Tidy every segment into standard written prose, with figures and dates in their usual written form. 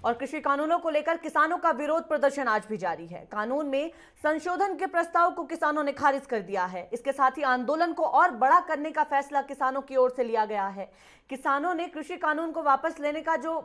और कृषि कानूनों को लेकर किसानों का विरोध प्रदर्शन आज भी जारी है। कानून में संशोधन के प्रस्ताव को किसानों ने खारिज कर दिया है। इसके साथ ही आंदोलन को और बड़ा करने का फैसला किसानों की ओर से लिया गया है। किसानों ने कृषि कानून को वापस लेने का जो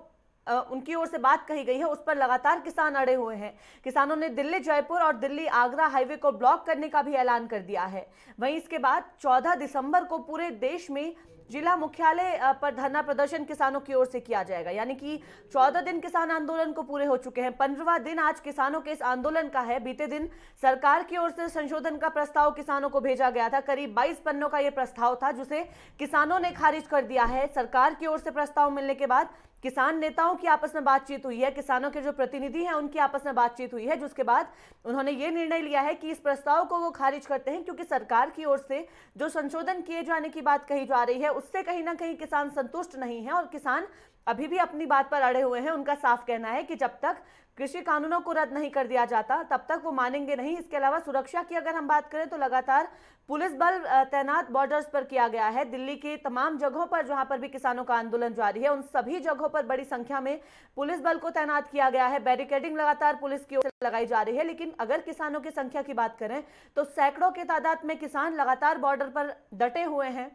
उनकी ओर से बात कही गई है उस पर लगातार किसान अड़े हुए हैं। किसानों ने दिल्ली जयपुर और दिल्ली आगरा हाईवे को ब्लॉक करने का भी ऐलान कर दिया है। वहीं इसके बाद 14 दिसंबर को पूरे देश में जिला मुख्यालय पर धरना प्रदर्शन किसानों की ओर से किया जाएगा। यानी कि 14 दिन किसान आंदोलन को पूरे हो चुके हैं। 15वां दिन आज किसानों के इस आंदोलन का है। बीते दिन सरकार की ओर से संशोधन का प्रस्ताव किसानों को भेजा गया था। करीब 22 पन्नों का यह प्रस्ताव था जिसे किसानों ने खारिज कर दिया है। सरकार की ओर से प्रस्ताव मिलने के बाद किसान नेताओं की आपस में बातचीत हुई है। किसानों के जो प्रतिनिधि हैं उनकी आपस में बातचीत हुई है, जिसके बाद उन्होंने ये निर्णय लिया है कि इस प्रस्ताव को वो खारिज करते हैं, क्योंकि सरकार की ओर से जो संशोधन किए जाने की बात कही जा रही है उससे कहीं ना कहीं किसान संतुष्ट नहीं है और किसान अभी भी अपनी बात पर अड़े हुए हैं। उनका साफ कहना है कि जब तक कृषि कानूनों को रद्द नहीं कर दिया जाता तब तक वो मानेंगे नहीं। इसके अलावा सुरक्षा की अगर हम बात करें तो लगातार पुलिस बल तैनात बॉर्डर्स पर किया गया है। दिल्ली के तमाम जगहों पर जहां पर भी किसानों का आंदोलन जारी है उन सभी जगहों पर बड़ी संख्या में पुलिस बल को तैनात किया गया है। बैरिकेडिंग लगातार पुलिस की ओर से लगाई जा रही है। लेकिन अगर किसानों की संख्या की बात करें तो सैकड़ों के तादाद में किसान लगातार बॉर्डर पर डटे हुए हैं।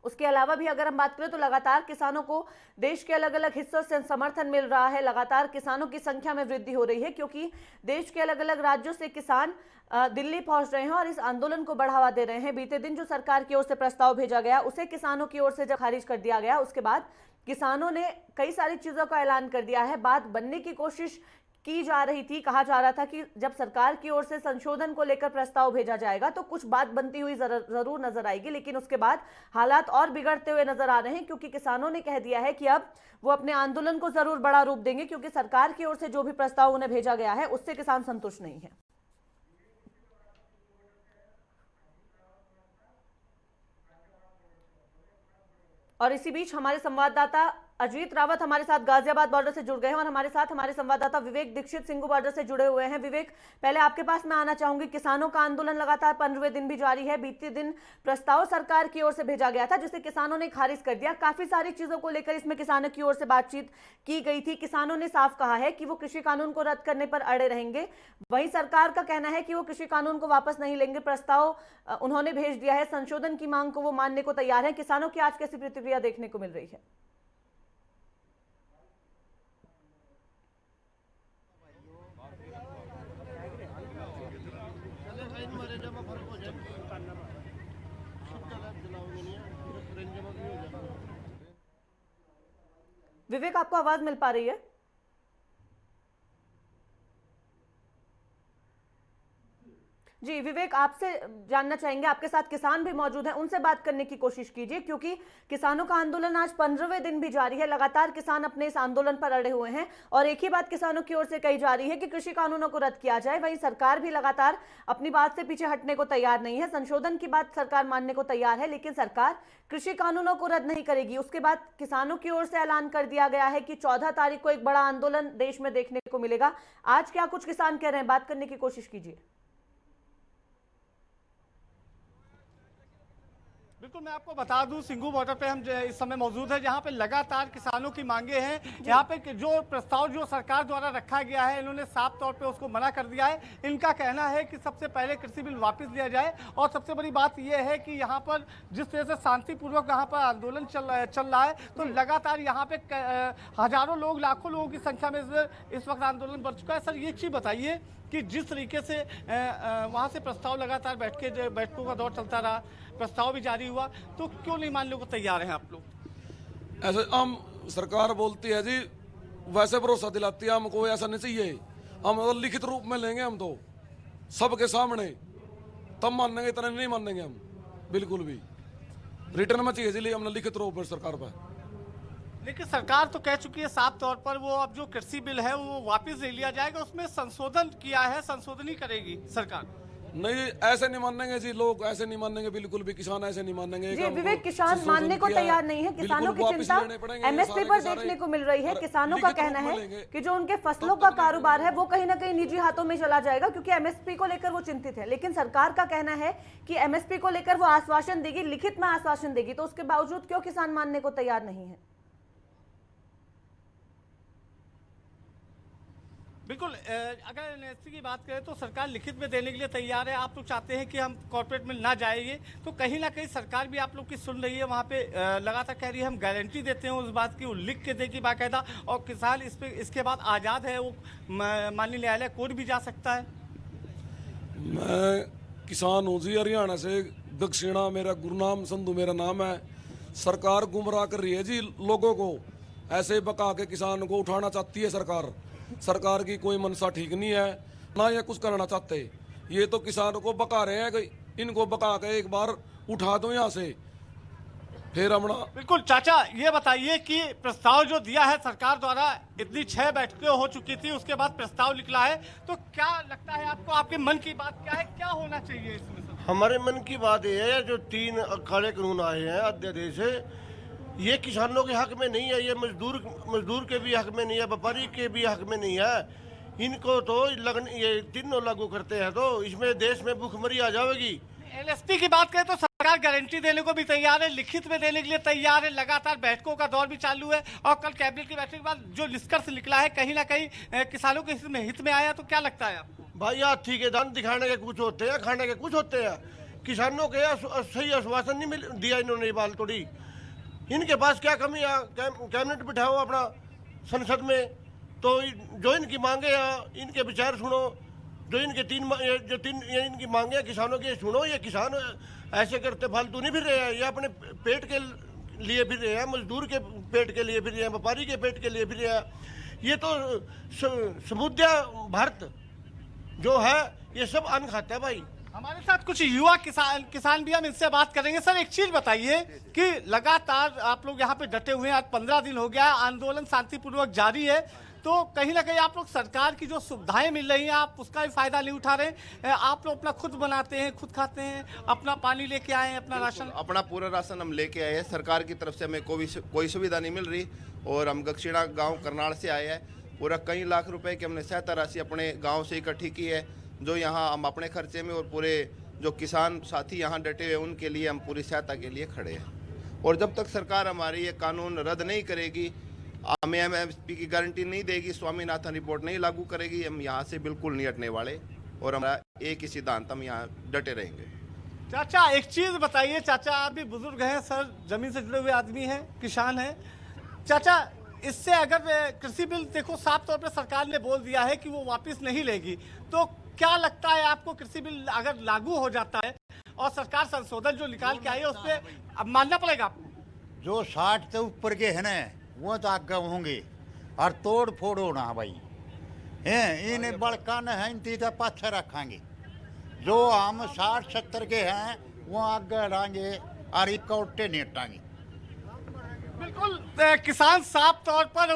उसके अलावा भी अगर हम बात करें तो लगातार किसानों को देश के अलग अलग हिस्सों से समर्थन मिल रहा है। लगातार किसानों की संख्या में वृद्धि हो रही है, क्योंकि देश के अलग अलग राज्यों से किसान दिल्ली पहुंच रहे हैं और इस आंदोलन को बढ़ावा दे रहे हैं। बीते दिन जो सरकार की ओर से प्रस्ताव भेजा गया उसे किसानों की ओर से जब खारिज कर दिया गया उसके बाद किसानों ने कई सारी चीजों का ऐलान कर दिया है। बात बनने की कोशिश की जा रही थी। कहा जा रहा था कि जब सरकार की ओर से संशोधन को लेकर प्रस्ताव भेजा जाएगा तो कुछ बात बनती हुई जरूर नजर आएगी, लेकिन उसके बाद हालात और बिगड़ते हुए नजर आ रहे हैं, क्योंकि किसानों ने कह दिया है कि अब वो अपने आंदोलन को जरूर बड़ा रूप देंगे, क्योंकि सरकार की ओर से जो भी प्रस्ताव उन्हें भेजा गया है उससे किसान संतुष्ट नहीं है। और इसी बीच हमारे संवाददाता अजीत रावत हमारे साथ गाजियाबाद बॉर्डर से जुड़ गए हैं और हमारे साथ हमारे संवाददाता विवेक दीक्षित सिंघू बॉर्डर से जुड़े हुए हैं। विवेक, पहले आपके पास मैं आना चाहूंगी। किसानों का आंदोलन लगातार 15वें दिन भी जारी है। बीते दिन प्रस्ताव सरकार की ओर से भेजा गया था जिसे किसानों ने खारिज कर दिया। काफी सारी चीजों को लेकर इसमें किसानों की ओर से बातचीत की गई थी। किसानों ने साफ कहा है कि वो कृषि कानून को रद्द करने पर अड़े रहेंगे। वहीं सरकार का कहना है कि वो कृषि कानून को वापस नहीं लेंगे। प्रस्ताव उन्होंने भेज दिया है, संशोधन की मांग को वो मानने को तैयार है। किसानों की आज कैसी प्रतिक्रिया देखने को मिल रही है? विवेक, आपको आवाज मिल पा रही है? जी विवेक, आपसे जानना चाहेंगे, आपके साथ किसान भी मौजूद हैं, उनसे बात करने की कोशिश कीजिए, क्योंकि किसानों का आंदोलन आज 15वें दिन भी जारी है। लगातार किसान अपने इस आंदोलन पर अड़े हुए हैं और एक ही बात किसानों की ओर से कही जा रही है कि कृषि कानूनों को रद्द किया जाए। वहीं सरकार भी लगातार अपनी बात से पीछे हटने को तैयार नहीं है। संशोधन की बात सरकार मानने को तैयार है, लेकिन सरकार कृषि कानूनों को रद्द नहीं करेगी। उसके बाद किसानों की ओर से ऐलान कर दिया गया है कि 14 तारीख को एक बड़ा आंदोलन देश में देखने को मिलेगा। आज क्या कुछ किसान कह रहे हैं, बात करने की कोशिश कीजिए। बिल्कुल, मैं आपको बता दूं, सिंघू बॉर्डर पे हम इस समय मौजूद है, जहां पे लगातार किसानों की मांगे हैं। यहाँ पे जो प्रस्ताव जो सरकार द्वारा रखा गया है, इन्होंने साफ तौर पे उसको मना कर दिया है। इनका कहना है कि सबसे पहले कृषि बिल वापस लिया जाए और सबसे बड़ी बात यह है कि यहाँ पर जिस तरह से शांतिपूर्वक यहाँ पर आंदोलन चल रहा है, तो लगातार यहाँ पे हजारों लोग, लाखों लोगों की संख्या में इस वक्त आंदोलन बढ़ चुका है। सर, ये चीज बताइए कि जिस तरीके से वहाँ से प्रस्ताव लगातार बैठकों का दौर चलता रहा, प्रस्ताव भी जारी हुआ, तो क्यों नहीं मानने को तैयार हैं आप लोग? ऐसे हम सरकार बोलती है जी, वैसे भरोसा दिलाती है हमको, ऐसा नहीं चाहिए। हम अगर लिखित रूप में लेंगे हम तो सबके सामने, तब मानेंगे, इतना नहीं मानेंगे हम बिल्कुल भी। रिटर्न में चाहिए, इसलिए हमने लिखित रूप में सरकार पर। लेकिन सरकार तो कह चुकी है साफ तौर पर, वो अब जो कृषि बिल है वो वापस ले लिया जाएगा, उसमें संशोधन किया है, संशोधन ही करेगी सरकार। नहीं, ऐसे नहीं मानेंगे जी, लोग ऐसे नहीं मानेंगे बिल्कुल भी, किसान ऐसे नहीं मानेंगे। जी विवेक, किसान मानने को तैयार नहीं है। किसानों की चिंता एमएसपी पर देखने को मिल रही है। किसानों का कहना है कि जो उनके फसलों का कारोबार है वो कहीं ना कहीं निजी हाथों में चला जाएगा, क्योंकि एमएसपी को लेकर वो चिंतित है। लेकिन सरकार का कहना है कि एमएसपी को लेकर वो आश्वासन देगी, लिखित में आश्वासन देगी, तो उसके बावजूद क्यों किसान मानने को तैयार नहीं है? बिल्कुल अगर एनएससी की बात करें तो सरकार लिखित में देने के लिए तैयार है। आप लोग चाहते हैं कि हम कॉर्पोरेट में ना जाएंगे, तो कहीं ना कहीं सरकार भी आप लोग की सुन रही है, वहाँ पे लगातार कह रही है हम गारंटी देते हैं उस बात की, वो लिख के देगी बाकायदा, और किसान इस पे इसके बाद आज़ाद है, वो माननीय न्यायालय कोर्ट भी जा सकता है। मैं किसान हूँ जी, हरियाणा से दक्षिणा, मेरा गुरनाम संधू मेरा नाम है। सरकार गुमराह कर रही है जी लोगों को, ऐसे बका के किसान को उठाना चाहती है सरकार। सरकार की कोई मनसा ठीक नहीं है, ना ये कुछ करना चाहते। ये तो किसानों को बका रहे हैं कि इनको बका के एक बार उठा दो यहाँ से, फिर हमना। बिल्कुल चाचा, ये बताइए कि प्रस्ताव जो दिया है सरकार द्वारा, इतनी 6 बैठकें हो चुकी थी, उसके बाद प्रस्ताव निकला है, तो क्या लगता है आपको, आपके मन की बात क्या है, क्या होना चाहिए इसमें? हमारे मन की बात ये है, जो 3 काले कानून आए हैं अध्यादेश से, ये किसानों के हक में नहीं है, ये मजदूर के भी हक में नहीं है, व्यापारी के भी हक में नहीं है। इनको तो ये तीनों लागू करते हैं तो इसमें देश में भूखमरी आ जाएगी। एलएसपी की बात करें तो सरकार गारंटी देने को भी तैयार है, लिखित में देने के लिए तैयार है, लगातार बैठकों का दौर भी चालू है, और कल कैबिनेट की बैठक के बाद जो निष्कर्ष निकला है कहीं ना कहीं किसानों के हित में आया, तो क्या लगता है आपको? भाई हाथी के दांत दिखाने के कुछ होते हैं, खाने के कुछ होते हैं। किसानों के सही आश्वासन नहीं दिया इन्होंने, बाल तोड़ी। इनके पास क्या कमी है? कैबिनेट बिठाओ अपना संसद में, तो जो इनकी मांगे हैं इनके विचार सुनो, जो इनके इनकी मांगे किसानों की सुनो। ये किसान ऐसे करते फालतू नहीं फिर रहे हैं, ये अपने पेट के लिए फिर रहे हैं, मजदूर के पेट के लिए फिर रहे हैं, व्यापारी के पेट के लिए फिर रहे हैं। ये तो समूचा भारत जो है ये सब अन्न खाता है भाई। हमारे साथ कुछ युवा किसान भी, हम इनसे बात करेंगे। सर एक चीज बताइए कि लगातार आप लोग यहाँ पे डटे हुए हैं, आज 15 दिन हो गया है, आंदोलन शांतिपूर्वक जारी है, तो कहीं ना कहीं आप लोग सरकार की जो सुविधाएं मिल रही हैं आप उसका भी फायदा नहीं उठा रहे। आप लोग अपना खुद बनाते हैं, खुद खाते हैं, अपना पानी लेके आए हैं, अपना राशन, अपना पूरा राशन हम लेके आए हैं। सरकार की तरफ से हमें कोई सुविधा नहीं मिल रही, और हम दक्षिणा गाँव करनाल से आए हैं। पूरा कई लाख रुपए की हमने सहायता राशि अपने गाँव से इकट्ठी की है, जो यहाँ हम अपने खर्चे में, और पूरे जो किसान साथी यहाँ डटे हुए उनके लिए हम पूरी सहायता के लिए खड़े हैं। और जब तक सरकार हमारी ये कानून रद्द नहीं करेगी, हमें एमएसपी की गारंटी नहीं देगी, स्वामीनाथन रिपोर्ट नहीं लागू करेगी, हम यहाँ से बिल्कुल नहीं हटने वाले, और हमारा एक ही सिद्धांत, हम यहाँ डटे रहेंगे। चाचा एक चीज बताइए, चाचा आप भी बुजुर्ग हैं सर, जमीन से जुड़े हुए आदमी हैं, किसान हैं। चाचा इससे अगर कृषि बिल देखो साफ तौर पर सरकार ने बोल दिया है कि वो वापस नहीं लेगी, तो क्या लगता है आपको, कृषि बिल अगर लागू हो जाता है और सरकार संशोधन जो निकाल के आई है उस पर अब मानना पड़ेगा आपको? जो 60 से ऊपर के है ना वो तो आगे होंगे, और तोड़ फोड़ होना भाई हैं, इन बड़का न है इनती तो पाछे रखेंगे। जो हम 60-70 के हैं वो आगे रहेंगे, और इकट्ठे नहीं हटाएंगे। बिल्कुल किसान साफ तौर पर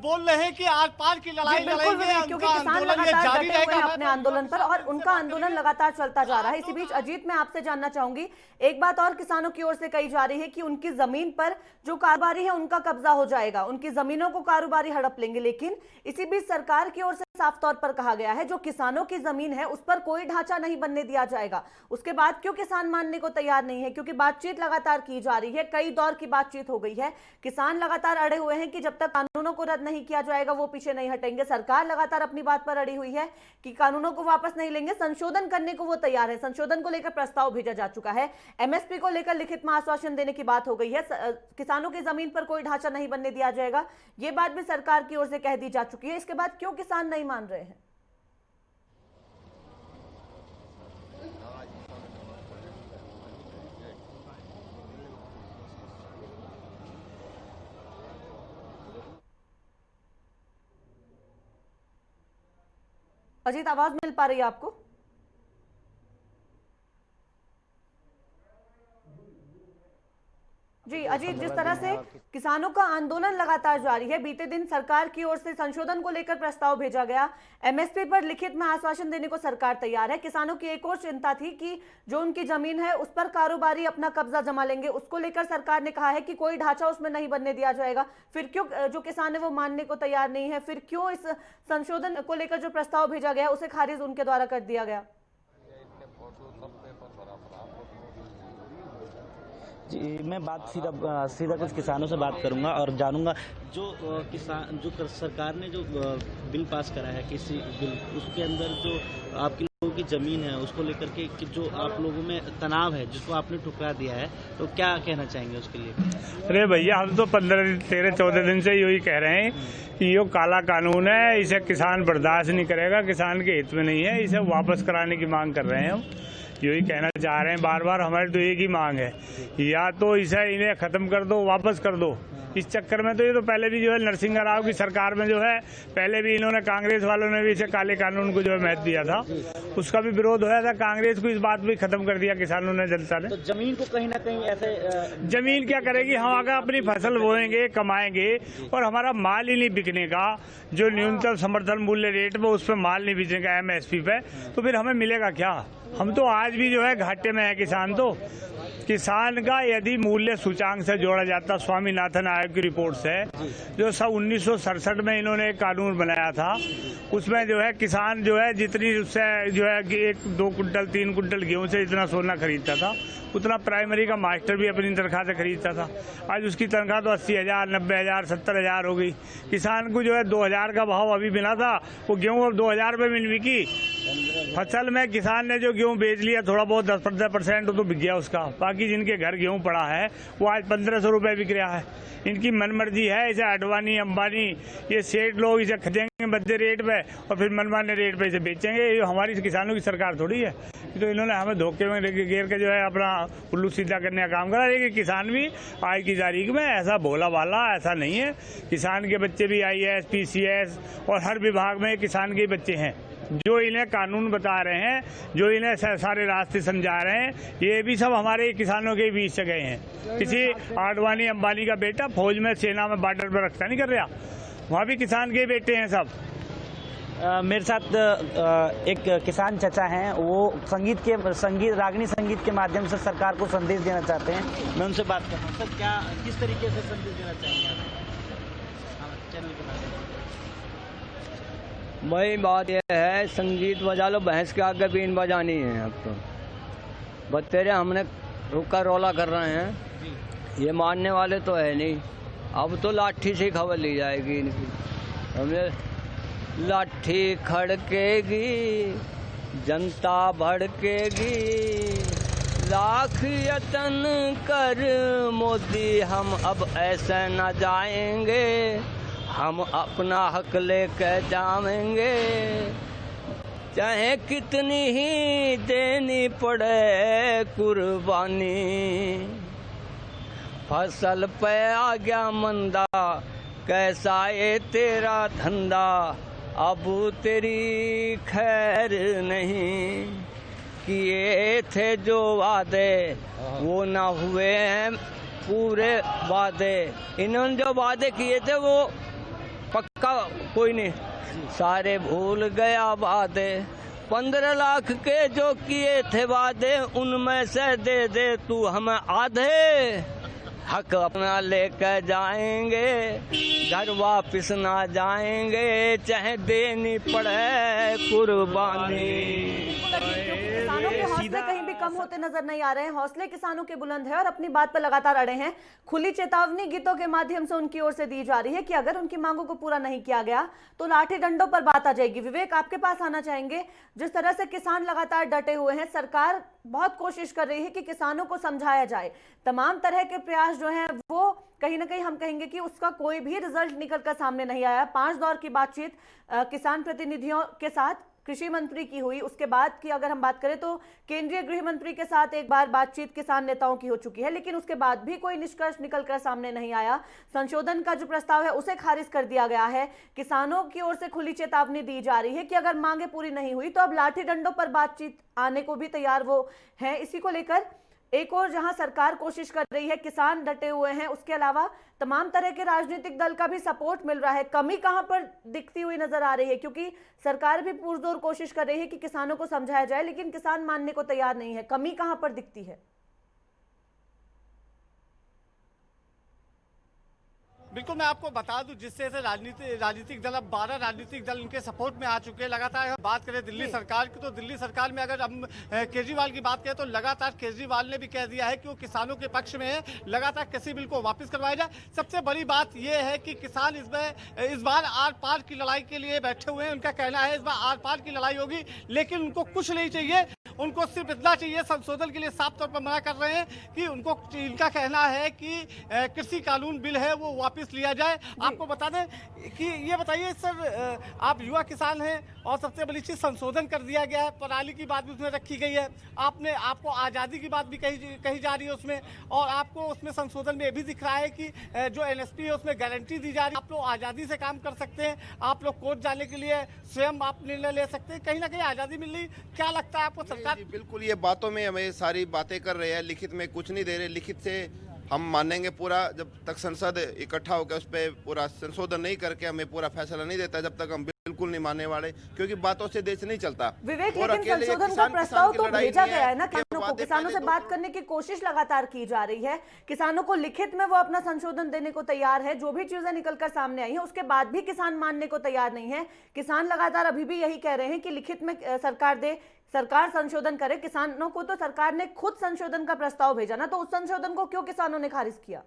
बोल रहे हैं कि आर पार की लड़ाई लड़ेंगे, क्योंकि किसान लगातार डटे हुए हैं अपने आंदोलन पर, और उनका आंदोलन लगातार चलता जा रहा है। इसी बीच अजीत, मैं आपसे जानना चाहूंगी, एक बात और किसानों की ओर से कही जा रही है कि उनकी जमीन पर जो कारोबारी है उनका कब्जा हो जाएगा, उनकी जमीनों को कारोबारी हड़प लेंगे। लेकिन इसी बीच सरकार की ओर से साफ तौर पर कहा गया है जो किसानों की जमीन है उस पर कोई ढांचा नहीं बनने दिया जाएगा। उसके बाद क्यों किसान मानने को तैयार नहीं है? क्योंकि बातचीत लगातार की जा रही है, कई दौर की बातचीत हो गई है, किसान लगातार अड़े हुए हैं कि जब तक कानूनों को रद्द नहीं किया जाएगा वो पीछे नहीं हटेंगे। सरकार लगातार अपनी बात पर अड़ी हुई है कि कानूनों को वापस नहीं लेंगे, संशोधन करने को वो तैयार है। संशोधन को लेकर प्रस्ताव भेजा जा चुका है, एमएसपी को लेकर लिखित में आश्वासन देने की बात हो गई है, किसानों की जमीन पर कोई ढांचा नहीं बनने दिया जाएगा, ये बात भी सरकार की ओर से कह दी जा चुकी है। इसके बाद क्यों किसान नहीं मान रहे हैं? अजीत, आवाज मिल पा रही है आपको? जी अजीत, जिस तरह से किसानों का आंदोलन लगातार जारी है, बीते दिन सरकार की ओर से संशोधन को लेकर प्रस्ताव भेजा गया, एमएसपी पर लिखित में आश्वासन देने को सरकार तैयार है। किसानों की एक और चिंता थी कि जो उनकी जमीन है उस पर कारोबारी अपना कब्जा जमा लेंगे, उसको लेकर सरकार ने कहा है कि कोई ढांचा उसमें नहीं बनने दिया जाएगा। फिर क्यों जो किसान है वो मानने को तैयार नहीं है? फिर क्यों इस संशोधन को लेकर जो प्रस्ताव भेजा गया उसे खारिज उनके द्वारा कर दिया गया? जी, मैं बात सीधा कुछ किसानों से बात करूंगा और जानूंगा जो किसान जो सरकार ने जो बिल पास करा है किसी बिल उसके अंदर जो आपके लोगों की ज़मीन है उसको लेकर के कि जो आप लोगों में तनाव है जिसको आपने ठुकरा दिया है, तो क्या कहना चाहेंगे उसके लिए? अरे भैया, हम तो 15, 13, 14 दिन से यही कह रहे हैं कि ये काला कानून है, इसे किसान बर्दाश्त नहीं करेगा, किसान के हित में नहीं है, इसे वापस कराने की मांग कर रहे हैं। हम यही कहना चाह रहे हैं, बार बार हमारी तो एक ही मांग है, या तो इसे इन्हें खत्म कर दो, वापस कर दो। इस चक्कर में तो ये तो पहले भी जो है नरसिंह राव की सरकार में जो है पहले भी इन्होंने, कांग्रेस वालों ने भी इसे काले कानून को जो है महत्व दिया था, उसका भी विरोध होया था। कांग्रेस को इस बात भी खत्म कर दिया किसानों ने, जनता ने। तो जमीन को कहीं ना कहीं ऐसे जमीन क्या करेगी? हम अगर अपनी फसल बोएंगे, कमाएंगे और हमारा माल ही नहीं बिकने का, जो न्यूनतम समर्थन मूल्य रेट में उस पर माल नहीं बिकने का MSP पे, तो फिर हमें मिलेगा क्या? हम तो आज भी जो है घाटे में है किसान। तो किसान का यदि मूल्य सूचांक से जोड़ा जाता, स्वामीनाथन आयोग की रिपोर्ट से, जो 1967 में इन्होंने एक कानून बनाया था, उसमें जो है किसान जो है जितनी उससे जो है 1, 2 कुंटल 3 कुंटल गेहूं से जितना सोना खरीदता था, उतना प्राइमरी का मास्टर भी अपनी तनख्वाह से खरीदता था। आज उसकी तनख्वाह तो 80,000, 90,000, 70,000 हो गई। किसान को जो है 2,000 का भाव अभी मिला था, वो गेहूं अब 2,000 रुपये में बिकी। फसल में किसान ने जो गेहूं बेच लिया थोड़ा बहुत 10-15% तो बिक गया उसका, बाकी जिनके घर गेहूं पड़ा है वो आज 1,500 रुपये बिक रहा है। इनकी मनमर्जी है, इसे अडवाणी, अंबानी, ये सेठ लोग इसे खरीदेंगे मध्य रेट पे और फिर मनमाने रेट पे इसे बेचेंगे। ये हमारी किसानों की सरकार थोड़ी है। तो इन्होंने हमें धोखे में घेर के जो है अपना उल्लू सीधा करने का काम करा। लेकिन किसान भी आज की तारीख में ऐसा भोला वाला ऐसा नहीं है। किसान के बच्चे भी IAS, PCS और हर विभाग में किसान के बच्चे हैं, जो इन्हें कानून बता रहे हैं, जो इन्हें सारे रास्ते समझा रहे हैं, ये भी सब हमारे किसानों के बीच से गए हैं। किसी आडवाणी अंबानी का बेटा फौज में, सेना में, बॉर्डर पर रक्षा नहीं कर रहा, वहाँ भी किसान के बेटे हैं सब। मेरे साथ एक किसान चचा हैं, वो रागनी संगीत के माध्यम से सरकार को संदेश देना चाहते हैं। मैं उनसे बात कर रहा हूँ। सर, किस तरीके से संदेश देना चाहेंगे आप चैनल के माध्यम से? वही बात यह है, संगीत बजा लो, भैंस के आगे बीन बजानी है। अब तो बतेरे हमने रुका रौला कर रहे हैं, ये मानने वाले तो है नहीं। अब तो लाठी से खबर ली जाएगी इनकी। हमें लाठी खड़केगी, जनता भड़केगी, लाख यतन कर मोदी हम अब ऐसे न जाएंगे, हम अपना हक लेकर जाएंगे, चाहे कितनी ही देनी पड़े कुर्बानी। फसल पे आ गया मंदा, कैसा ये तेरा धंधा, अब तेरी खैर नहीं। किए थे जो वादे वो ना हुए हैं पूरे वादे, इन्होंने जो वादे किए थे वो पक्का कोई नहीं, सारे भूल गया वादे। 15 लाख के जो किए थे वादे, उनमें से दे दे तू हमें आधे, हक अपना लेकर जाएंगे, घर वापिस ना जाएंगे, चाहे देनी पड़े कुर्बानी। किसानों के हौसले कहीं भी कम होते नजर नहीं आ रहे हैं। हौसले किसानों के बुलंद है और अपनी बात पर लगातार अड़े हैं। खुली चेतावनी गीतों के माध्यम से उनकी ओर से दी जा रही है कि अगर उनकी मांगों को पूरा नहीं किया गया तो लाठी डंडों पर बात आ जाएगी। विवेक, आपके पास आना चाहेंगे। जिस तरह से किसान लगातार डटे हुए हैं, सरकार बहुत कोशिश कर रही है कि किसानों को समझाया जाए, तमाम तरह के प्रयास जो हैं वो कहीं ना कहीं हम कहेंगे कि उसका कोई भी रिजल्ट निकलकर सामने नहीं आया। 5 दौर की बातचीत किसान प्रतिनिधियों के साथ कृषि मंत्री की हुई, उसके बाद की अगर हम बात करें तो केंद्रीय गृह मंत्री के साथ एक बार बातचीत किसान नेताओं की हो चुकी है, लेकिन उसके बाद भी कोई निष्कर्ष निकलकर सामने नहीं आया। संशोधन का जो प्रस्ताव है उसे खारिज कर दिया गया है। किसानों की ओर से खुली चेतावनी दी जा रही है कि अगर मांगे पूरी नहीं हुई तो अब लाठी डंडों पर बातचीत आने को भी तैयार वो हैं। इसी को लेकर एक और जहां सरकार कोशिश कर रही है, किसान डटे हुए हैं, उसके अलावा तमाम तरह के राजनीतिक दल का भी सपोर्ट मिल रहा है। कमी कहां पर दिखती हुई नजर आ रही है? क्योंकि सरकार भी पुरजोर कोशिश कर रही है कि किसानों को समझाया जाए, लेकिन किसान मानने को तैयार नहीं है। कमी कहां पर दिखती है? बिल्कुल, मैं आपको बता दूं, जिससे से राजनीतिक दल, अब 12 राजनीतिक दल इनके सपोर्ट में आ चुके हैं। लगातार अगर बात करें दिल्ली सरकार की, तो दिल्ली सरकार में अगर हम केजरीवाल की बात करें तो लगातार केजरीवाल ने भी कह दिया है कि वो किसानों के पक्ष में है, लगातार किसी बिल को वापस करवाया जाए। सबसे बड़ी बात यह है कि किसान इस बार आर पार की लड़ाई के लिए बैठे हुए हैं। उनका कहना है इस बार आर पार की लड़ाई होगी, लेकिन उनको कुछ नहीं चाहिए, उनको सिर्फ इतना चाहिए। संशोधन के लिए साफ तौर पर मना कर रहे हैं कि उनको, इनका कहना है कि कृषि कानून बिल है वो वापस लिया जाए। आपको बता दें कि ये बताइए सर, आप युवा किसान हैं और सबसे बड़ी चीज संशोधन कर दिया गया है, पराली की बात भी उसमें रखी गई है, आपको आज़ादी की बात भी कही जा रही है उसमें, और आपको उसमें संशोधन में ये भी दिख रहा है कि जो एनएसपी है उसमें गारंटी दी जा रही है, आप लोग आज़ादी से काम कर सकते हैं, आप लोग कोर्ट जाने के लिए स्वयं आप निर्णय ले सकते हैं, कहीं ना कहीं आज़ादी मिल रही। क्या लगता है आपको सरकार? जी, बिल्कुल, ये बातों में हमें सारी बातें कर रहे हैं, लिखित में कुछ नहीं दे रहे। लिखित से हम मानेंगे पूरा, जब तक संसद इकट्ठा होकर उस पर पूरा संशोधन नहीं करके हमें पूरा फैसला नहीं देता, जब तक हम बिल्कुल नहीं मानने वाले, क्योंकि बातों से देश नहीं चलता। विवेक, और लेकिन अकेले संशोधन का किसान प्रस्ताव की तो लड़ाई भेजा नहीं गया है ना ये किसानों को, बातें किसानों पहले से तो- बात करने की कोशिश लगातार की जा रही है, किसानों को लिखित में वो अपना संशोधन देने को तैयार है। जो भी चीजें निकलकर सामने आई हैं उसके बाद भी किसान मानने को तैयार नहीं है। किसान लगातार अभी भी यही कह रहे हैं कि लिखित में सरकार दे, सरकार संशोधन करे। किसानों को तो सरकार ने खुद संशोधन का प्रस्ताव भेजा ना, तो उस संशोधन को क्यों किसानों ने खारिज किया?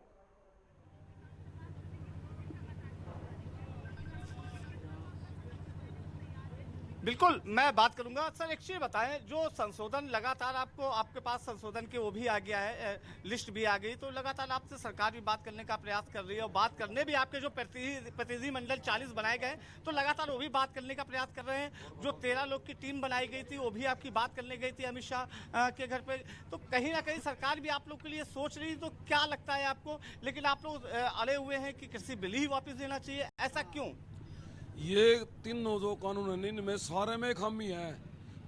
बिल्कुल, मैं बात करूंगा। सर एक चीज बताएं, जो संशोधन लगातार आपके पास संशोधन के वो भी आ गया है, लिस्ट भी आ गई, तो लगातार आपसे सरकार भी बात करने का प्रयास कर रही है, और बात करने भी आपके जो प्रतिनिधि मंडल 40 बनाए गए तो लगातार वो भी बात करने का प्रयास कर रहे हैं। जो 13 लोग की टीम बनाई गई थी वो भी आपकी बात करने गई थी अमित शाह के घर पे, तो कहीं ना कहीं सरकार भी आप लोग के लिए सोच रही, तो क्या लगता है आपको? लेकिन आप लोग अड़े हुए हैं कि कृषि बिल ही वापस देना चाहिए, ऐसा क्यों? ये तीनों जो कानून है इनमें सारे में खामी है।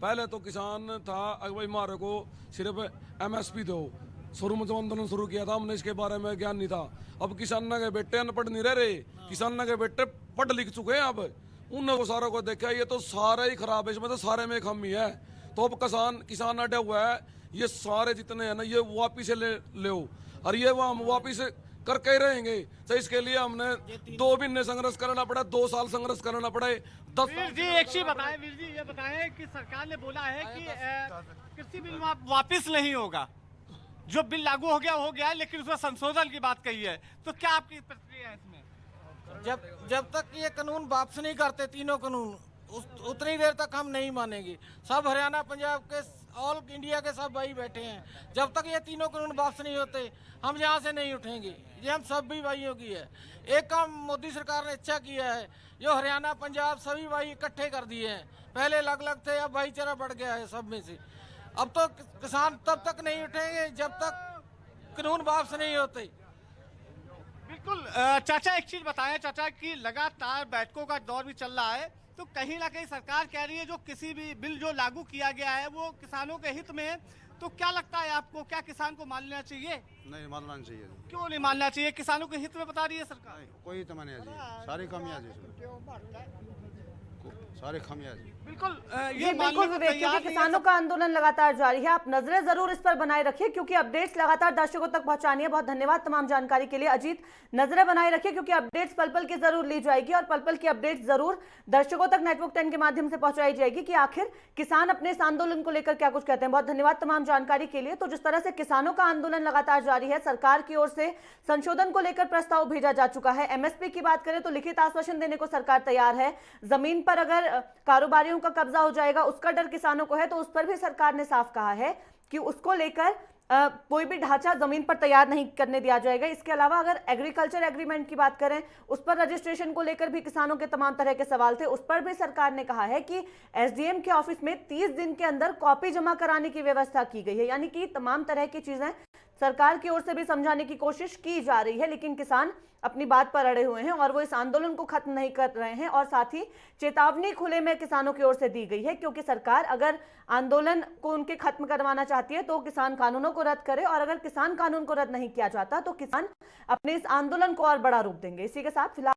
पहले तो किसान था, अब भाई हमारे को सिर्फ एमएसपी दो, शुरू में जो आंदोलन शुरू किया था हमने इसके बारे में ज्ञान नहीं था। अब किसान के बेटे अनपढ़ नहीं रह रहे, किसान के बेटे पढ़ लिख चुके हैं। अब उन सारों को देखा, ये तो सारा ही खराब है, इसमें तो सारे में खामी है। तो अब किसान अड्डा हुआ है, ये सारे जितने हैं ना ये वापिस ले और ये वो हम वापिस करके ही रहेंगे। तो इसके लिए हमने 2 महीने संघर्ष करना पड़ा, 2 साल संघर्ष करना पड़े, 10 वीर जी एक चीज बताएं, वीर जी ये बताएं कि सरकार ने बोला है कि कृषि बिल वापस नहीं होगा, जो बिल लागू हो गया है, लेकिन उसमें संशोधन की बात कही है, तो क्या आपकी प्रतिक्रिया है इसमें? जब तक ये कानून वापस नहीं करते, तीनों कानून, उतनी देर तक हम नहीं मानेंगे। सब हरियाणा, पंजाब के, ऑल इंडिया के सब भाई बैठे हैं, जब तक ये तीनों कानून वापस नहीं होते हम यहाँ से नहीं उठेंगे। ये हम सब भी भाइयों की है। एक काम मोदी सरकार ने अच्छा किया है, जो हरियाणा, पंजाब सभी भाई इकट्ठे कर दिए हैं। पहले अलग अलग थे, अब भाईचारा बढ़ गया है सब में से। अब तो किसान तब तक नहीं उठेंगे जब तक कानून वापस नहीं होते। बिल्कुल। चाचा एक चीज बताएं चाचा, कि लगातार बैठकों का दौर भी चल रहा है, तो कहीं ना कहीं सरकार कह रही है जो किसी भी बिल जो लागू किया गया है वो किसानों के हित में है, तो क्या लगता है आपको, क्या किसान को मान लेना चाहिए? नहीं मानना नहीं चाहिए, क्यों नहीं मानना चाहिए? किसानों के हित में बता रही है सरकार। कोई तो माने सारी कमियां सारी खामियां। बिल्कुल जी ये बिल्कुल विवेक, क्योंकि किसानों का आंदोलन लगातार जारी है। आप नजरें जरूर इस पर बनाए रखिए, क्योंकि अपडेट्स लगातार दर्शकों तक पहुंचानी है। बहुत धन्यवाद तमाम जानकारी के लिए। अजीत, नजरें बनाए रखिए, क्योंकि अपडेट्स पल पल की जरूर ली जाएगी और पल पल की अपडेट्स जरूर दर्शकों तक नेटवर्क 10 के माध्यम से पहुंचाई जाएगी कि आखिर किसान अपने इस आंदोलन को लेकर क्या कुछ कहते हैं। बहुत धन्यवाद तमाम जानकारी के लिए। तो जिस तरह से किसानों का आंदोलन लगातार जारी है, सरकार की ओर से संशोधन को लेकर प्रस्ताव भेजा जा चुका है। एमएसपी की बात करें तो लिखित आश्वासन देने को सरकार तैयार है। जमीन पर अगर कारोबारियों का कब्जा हो जाएगा उसका डर किसानों को है, तो उस पर भी सरकार ने साफ कहा है कि उसको लेकर कोई भी ढांचा जमीन पर तैयार नहीं करने दिया जाएगा। इसके अलावा अगर एग्रीकल्चर एग्रीमेंट की बात करें, उस पर रजिस्ट्रेशन को लेकर भी किसानों के तमाम तरह के सवाल थे, उस पर भी सरकार ने कहा है कि एसडीएम के ऑफिस में 30 दिन के अंदर कॉपी जमा कराने की व्यवस्था की गई है। यानी कि तमाम तरह की चीजें सरकार की ओर से भी समझाने की कोशिश की जा रही है, लेकिन किसान अपनी बात पर अड़े हुए हैं और वो इस आंदोलन को खत्म नहीं कर रहे हैं। और साथ ही चेतावनी खुले में किसानों की ओर से दी गई है, क्योंकि सरकार अगर आंदोलन को उनके खत्म करवाना चाहती है तो किसान कानूनों को रद्द करे, और अगर किसान कानून को रद्द नहीं किया जाता तो किसान अपने इस आंदोलन को और बड़ा रूप देंगे। इसी के साथ फिलहाल